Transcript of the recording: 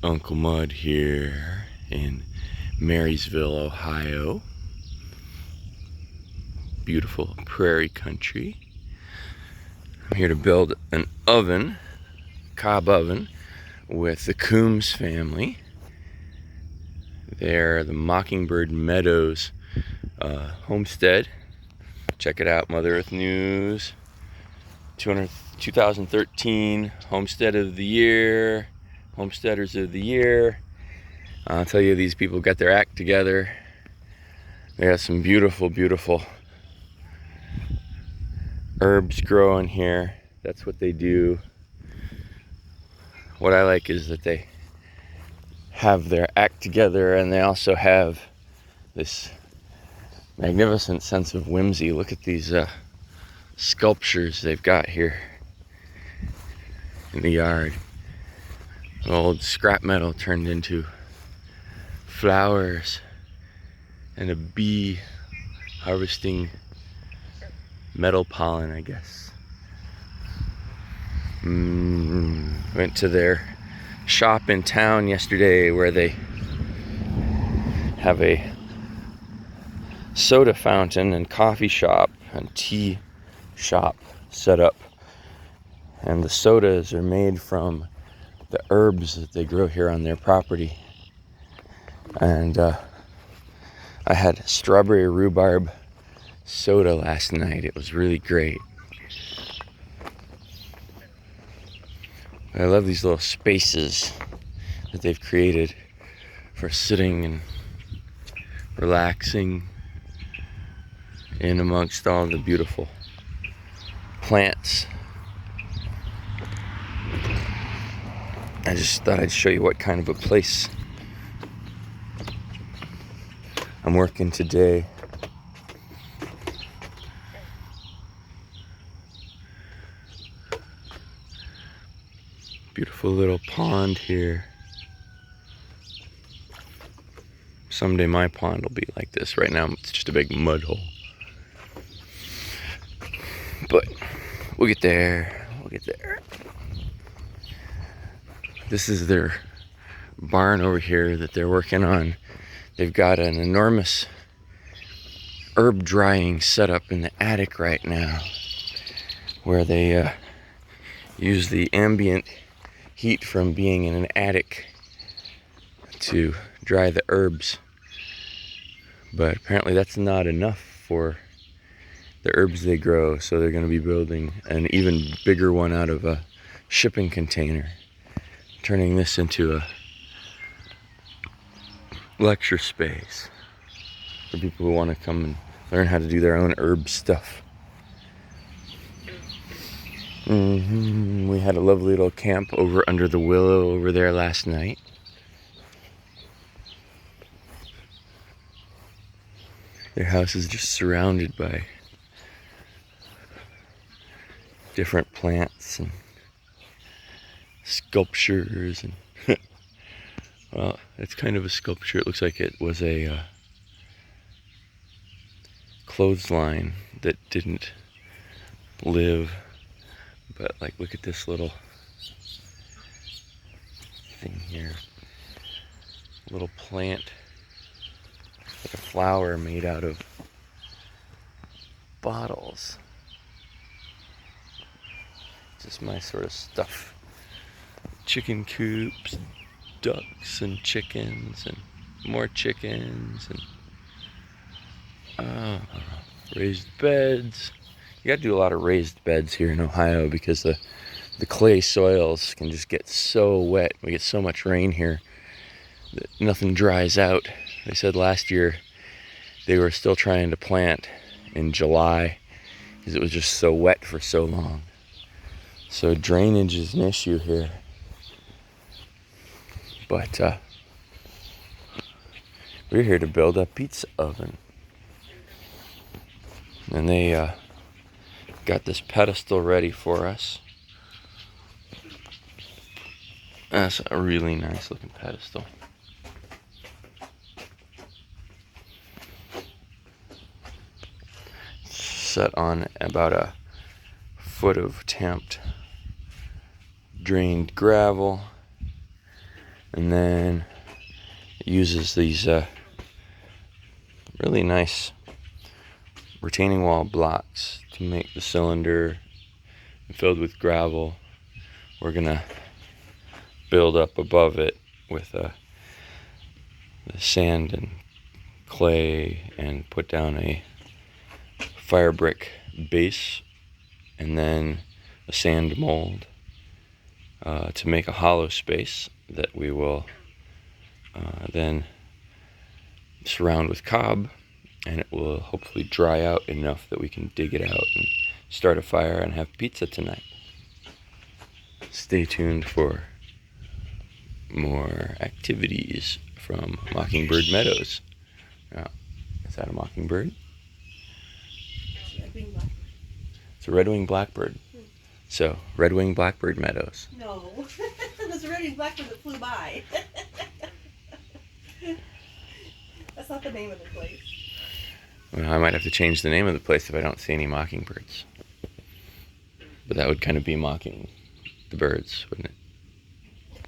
Uncle Mud here in Marysville, Ohio. Beautiful prairie country. I'm here to build an oven, cob oven, with the Coombs family. They're the Mockingbird Meadows Homestead. Check it out, Mother Earth News. 2013 Homestead of the Year, Homesteaders of the Year. I'll tell you, these people got their act together. They got some beautiful, beautiful herbs growing here. That's what they do. What I like is that they have their act together, and they also have this magnificent sense of whimsy. Look at these sculptures they've got here in the yard. Old scrap metal turned into flowers, and a bee harvesting metal pollen, I guess. Went to their shop in town yesterday where they have a soda fountain and coffee shop and tea shop set up, and the sodas are made from the herbs that they grow here on their property. And I had strawberry rhubarb soda last night. It was really great. I love these little spaces that they've created for sitting and relaxing in amongst all the beautiful plants. I just thought I'd show you what kind of a place I'm working today. Beautiful little pond here. Someday my pond will be like this. Right now it's just a big mud hole. But we'll get there. We'll get there. This is their barn over here that they're working on. They've got an enormous herb drying setup in the attic right now, where they use the ambient heat from being in an attic to dry the herbs. But apparently that's not enough for the herbs they grow, so they're going to be building an even bigger one out of a shipping container, turning this into a lecture space for people who want to come and learn how to do their own herb stuff. We had a lovely little camp over under the willow over there last night. Their house is just surrounded by different plants and sculptures, and well, it's kind of a sculpture. It looks like it was a clothesline that didn't live. But like, look at this little thing here. Little plant, like a flower made out of bottles. Just my sort of stuff. Chicken coops, ducks and chickens and more chickens, and raised beds. You gotta do a lot of raised beds here in Ohio because the clay soils can just get so wet. We get so much rain here that nothing dries out. They said last year they were still trying to plant in July because it was just so wet for so long. So drainage is an issue here. But we're here to build a pizza oven. And they got this pedestal ready for us. That's a really nice looking pedestal. Set on about a foot of tamped drained gravel. And then it uses these really nice retaining wall blocks to make the cylinder filled with gravel. We're gonna build up above it with the sand and clay and put down a fire brick base and then a sand mold to make a hollow space that we will then surround with cob, and it will hopefully dry out enough that we can dig it out and start a fire and have pizza tonight. Stay tuned for more activities from Mockingbird Meadows. Now, is that a mockingbird? It's a red-winged blackbird. So, red-winged blackbird meadows. No, there's a red-winged blackbird that flew by. That's not the name of the place. Well, I might have to change the name of the place if I don't see any mockingbirds. But that would kind of be mocking the birds, wouldn't it?